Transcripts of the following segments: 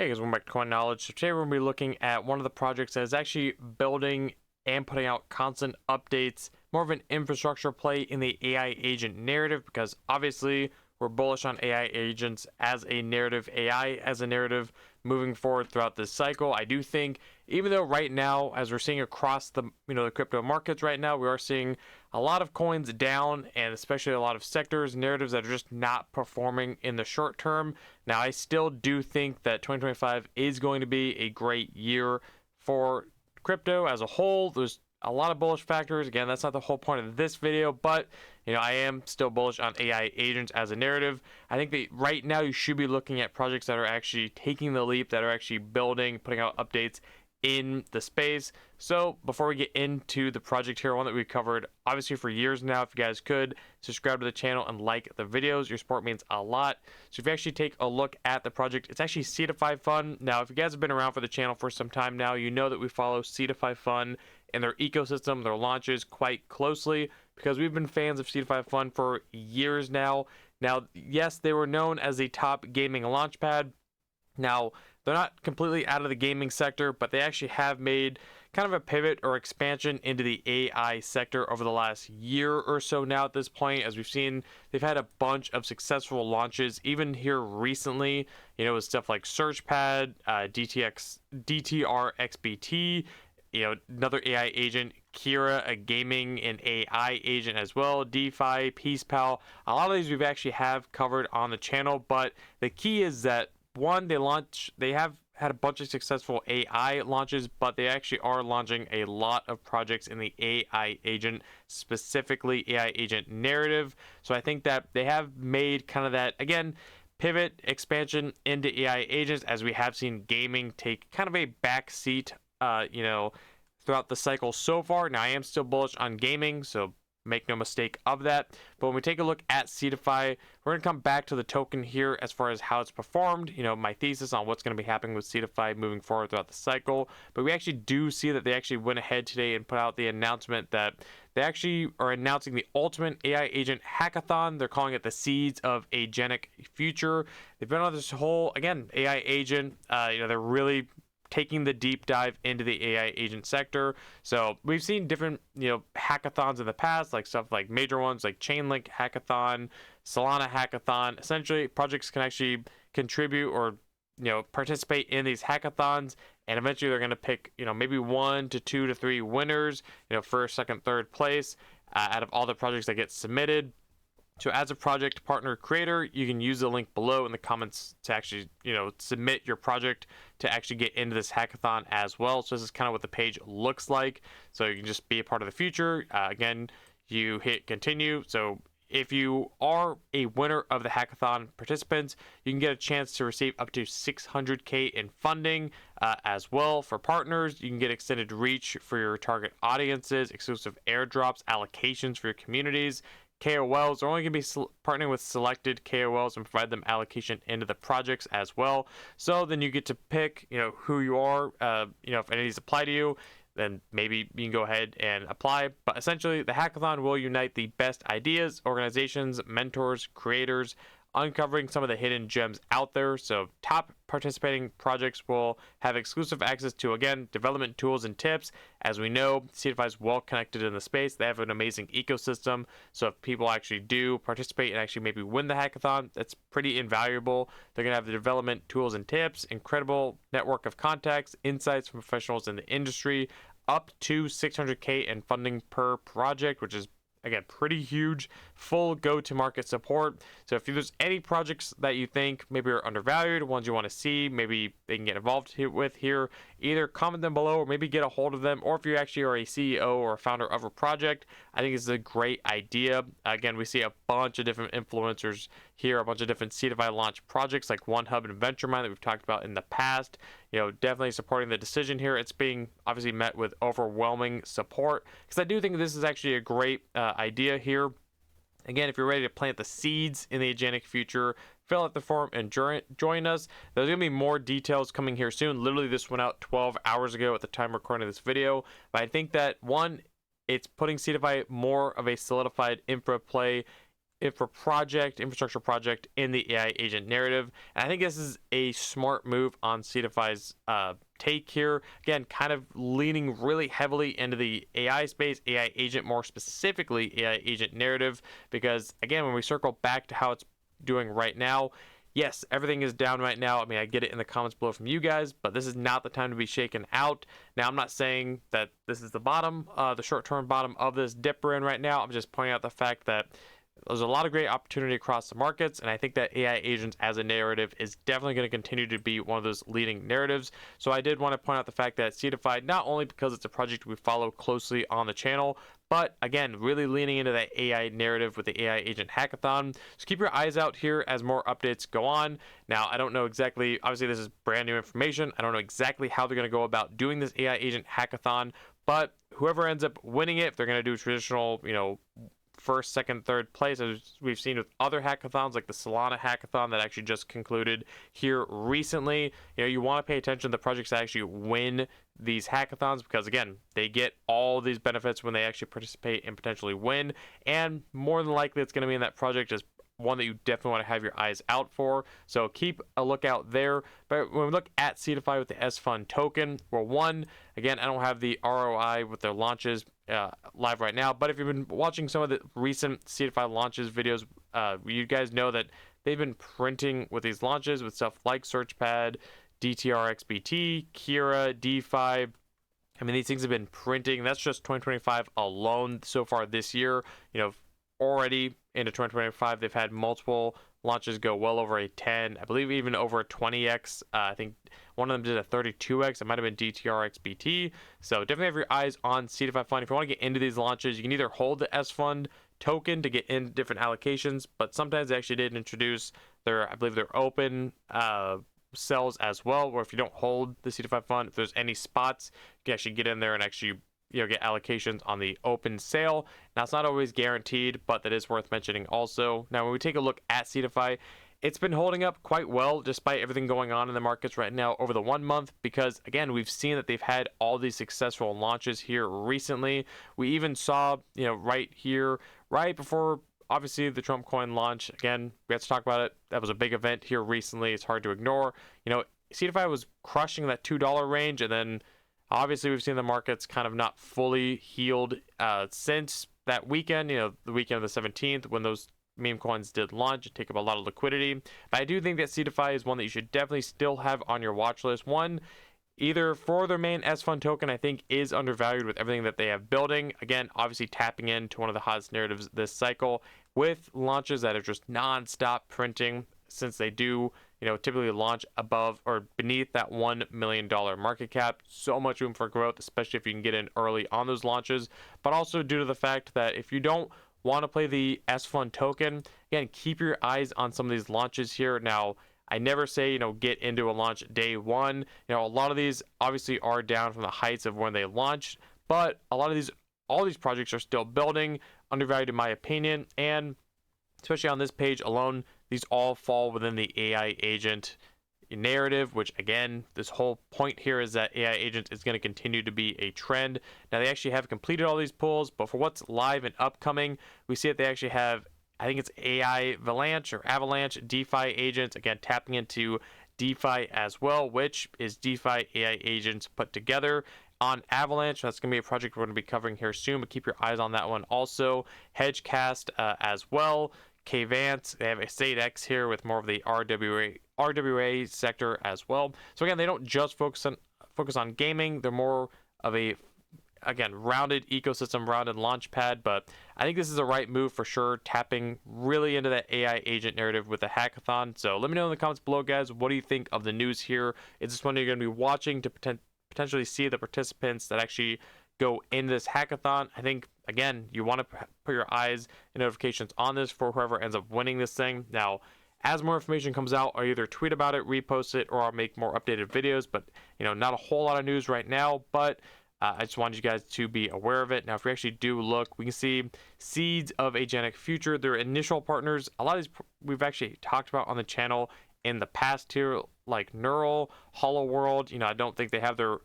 Hey guys, welcome back to Coin Knowledge. So today we're going to be looking at one of the projects that is actually building and putting out constant updates, more of an infrastructure play in the AI agent narrative, because obviously we're bullish on AI agents as a narrative, AI as a narrative moving forward throughout this cycle. I do think, even though right now, as we're seeing across the the crypto markets right now, we are seeing a lot of coins down, and especially a lot of sectors, narratives that are just not performing in the short term. Now, I still do think that 2025 is going to be a great year for crypto as a whole. There's a lot of bullish factors. Again, that's not the whole point of this video, but I am still bullish on AI agents as a narrative. I think that right now you should be looking at projects that are actually taking the leap, that are actually building, putting out updates in the space. So before we get into the project here, one that we've covered obviously for years now, if you guys could subscribe to the channel and like the videos, your support means a lot. So if you actually take a look at the project, it's actually Seedify Fund. Now, if you guys have been around for the channel for some time now, you know that we follow Seedify Fund and their ecosystem, their launches quite closely, because we've been fans of Seedify Fund for years now. Now, yes, they were known as the top gaming launchpad. Now, they're not completely out of the gaming sector, but they actually have made kind of a pivot or expansion into the AI sector over the last year or so now at this point. As we've seen, they've had a bunch of successful launches, even here recently, with stuff like SearchPad, DTRXBT, another AI agent, Kira, a gaming and AI agent as well, DeFi, PeacePal. A lot of these we've actually have covered on the channel, but the key is that one, they have had a bunch of successful AI launches, but they actually are launching a lot of projects in the AI agent, specifically AI agent narrative. So I think that they have made kind of that, again, pivot expansion into AI agents, as we have seen gaming take kind of a back seat, throughout the cycle so far. Now, I am still bullish on gaming, so make no mistake of that. But when we take a look at Seedify, we're going to come back to the token here as far as how it's performed, my thesis on what's going to be happening with Seedify moving forward throughout the cycle. But we actually do see that they actually went ahead today and put out the announcement that they actually are announcing the ultimate AI agent hackathon. They're calling it the Seeds of Agentic Future. They've been on this whole, again, AI agent. They're really taking the deep dive into the AI agent sector. So we've seen different, hackathons in the past, like stuff like major ones like Chainlink Hackathon, Solana Hackathon. Essentially, projects can actually contribute or, participate in these hackathons, and eventually they're going to pick, maybe 1 to 2 to 3 winners, first, second, third place out of all the projects that get submitted. So as a project partner creator, you can use the link below in the comments to actually, submit your project to actually get into this hackathon as well. So this is kind of what the page looks like. So you can just be a part of the future. Again, you hit continue. So if you are a winner of the hackathon participants, you can get a chance to receive up to 600K in funding as well. For partners, you can get extended reach for your target audiences, exclusive airdrops, allocations for your communities. KOLs are only going to be partnering with selected KOLs and provide them allocation into the projects as well. So then you get to pick, who you are. If any of these apply to you, then maybe you can go ahead and apply. But essentially, the hackathon will unite the best ideas, organizations, mentors, creators, uncovering some of the hidden gems out there. So top participating projects will have exclusive access to, again, development tools and tips. As we know, Seedify is well connected in the space. They have an amazing ecosystem. So if people actually do participate and actually maybe win the hackathon, that's pretty invaluable. They're going to have the development tools and tips, incredible network of contacts, insights from professionals in the industry, up to 600K in funding per project, which is, again, pretty huge. Full go-to-market support. So if there's any projects that you think maybe are undervalued, ones you want to see, maybe they can get involved with here, either comment them below or maybe get a hold of them. Or if you actually are a CEO or a founder of a project, I think it's a great idea. Again, we see a bunch of different influencers here, a bunch of different Seedify launch projects like OneHub and VentureMind that we've talked about in the past. Definitely supporting the decision here. It's being obviously met with overwhelming support, because I do think this is actually a great idea here. Again, if you're ready to plant the seeds in the agentic future, fill out the form and join us. There's going to be more details coming here soon. Literally, this went out 12 hours ago at the time recording this video. But I think that, one, it's putting Seedify more of a solidified infra play infrastructure project in the AI agent narrative. And I think this is a smart move on Seedify's take here. Again, kind of leaning really heavily into the AI space, AI agent, more specifically AI agent narrative, because again, when we circle back to how it's doing right now, yes, everything is down right now. I mean, I get it in the comments below from you guys, but this is not the time to be shaken out. Now, I'm not saying that this is the bottom, the short-term bottom of this dip we're in right now. I'm just pointing out the fact that there's a lot of great opportunity across the markets, and I think that AI agents as a narrative is definitely going to continue to be one of those leading narratives. So I did want to point out the fact that Seedify, not only because it's a project we follow closely on the channel, but again, really leaning into that AI narrative with the AI agent hackathon. So keep your eyes out here as more updates go on. Now, I don't know exactly, obviously this is brand new information. I don't know exactly how they're going to go about doing this AI agent hackathon, but whoever ends up winning it, if they're going to do traditional, first, second, third place, as we've seen with other hackathons like the Solana hackathon that actually just concluded here recently. You want to pay attention to the projects that actually win these hackathons, because again, they get all these benefits when they actually participate and potentially win, and more than likely it's going to be in that project is one that you definitely want to have your eyes out for. So keep a lookout there. But when we look at Seedify with the S-Fund token, well, one, again, I don't have the ROI with their launches live right now, but if you've been watching some of the recent Seedify launches videos, you guys know that they've been printing with these launches with stuff like Searchpad, DTRXBT, Kira, DeFi. I mean, these things have been printing. That's just 2025 alone so far this year. Already into 2025, they've had multiple launches go well over a 10, I believe even over a 20x. I think one of them did a 32x. It might have been DTRXBT. So definitely have your eyes on Seedify Fund. If you want to get into these launches, you can either hold the S-Fund token to get in different allocations, but sometimes they actually did introduce I believe their open cells as well, where if you don't hold the Seedify Fund, if there's any spots, you can actually get in there and actually get allocations on the open sale. Now, it's not always guaranteed, but that is worth mentioning also. Now, when we take a look at Seedify, it's been holding up quite well despite everything going on in the markets right now over the 1 month, because again, we've seen that they've had all these successful launches here recently. We even saw, right here, right before obviously the Trump coin launch, again, we have to talk about it. That was a big event here recently. It's hard to ignore. Seedify was crushing that $2 range, and then obviously, we've seen the markets kind of not fully healed since that weekend, the weekend of the 17th, when those meme coins did launch and take up a lot of liquidity. But I do think that Seedify is one that you should definitely still have on your watch list. One, either for their main S-Fund token, I think is undervalued with everything that they have building. Again, obviously tapping into one of the hottest narratives this cycle with launches that are just non-stop printing, since they do typically launch above or beneath that $1 million market cap. So much room for growth, especially if you can get in early on those launches. But also due to the fact that if you don't want to play the S-Fund token, again, keep your eyes on some of these launches here. Now, I never say, get into a launch day one. A lot of these obviously are down from the heights of when they launched, but all these projects are still building, undervalued in my opinion, and especially on this page alone, these all fall within the AI agent narrative, which again, this whole point here is that AI agent is going to continue to be a trend. Now, they actually have completed all these pulls, but for what's live and upcoming, we see that they actually have, I think it's AI Avalanche DeFi agents, again, tapping into DeFi as well, which is DeFi AI agents put together on Avalanche. That's going to be a project we're going to be covering here soon, but keep your eyes on that one also. Hedgecast as well. Kvant, they have a StateX here with more of the RWA sector as well. So again, they don't just focus on gaming. They're more of a, again, rounded ecosystem, rounded launch pad. But I think this is the right move for sure, tapping really into that AI agent narrative with the hackathon. So let me know in the comments below, guys, what do you think of the news here? Is this one you're going to be watching to potentially see the participants that actually go in this hackathon? I think, again, you want to put your eyes and notifications on this for whoever ends up winning this thing. Now, as more information comes out, I'll either tweet about it, repost it, or I'll make more updated videos. But, not a whole lot of news right now, but I just wanted you guys to be aware of it. Now, if we actually do look, we can see Seeds of Agentic Future, their initial partners. A lot of these we've actually talked about on the channel in the past here, like Neural, Hollow World. I don't think they have their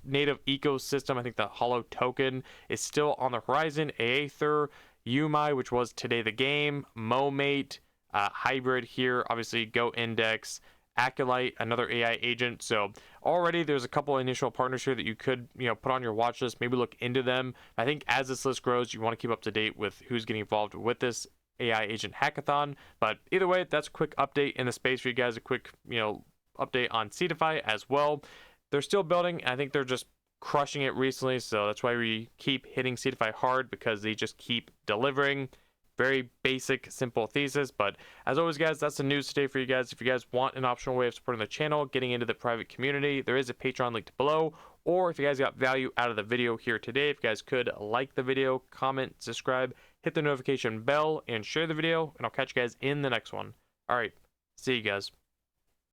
native ecosystem. I think the Hollow token is still on the horizon. Aether, Umai, which was Today the Game, MoMate, Hybrid here, obviously Go Index, Acolyte, another AI agent. So already there's a couple initial partners here that you could, put on your watch list, maybe look into them. I think as this list grows, you want to keep up to date with who's getting involved with this AI agent hackathon. But either way, that's a quick update in the space for you guys, a quick, update on Seedify as well. They're still building. I think they're just crushing it recently, so that's why we keep hitting Seedify hard, because they just keep delivering. Very basic, simple thesis. But as always, guys, that's the news today for you guys. If you guys want an optional way of supporting the channel, getting into the private community, there is a Patreon linked below. Or if you guys got value out of the video here today, if you guys could like the video, comment, subscribe, hit the notification bell, and share the video, and I'll catch you guys in the next one. All right, see you guys.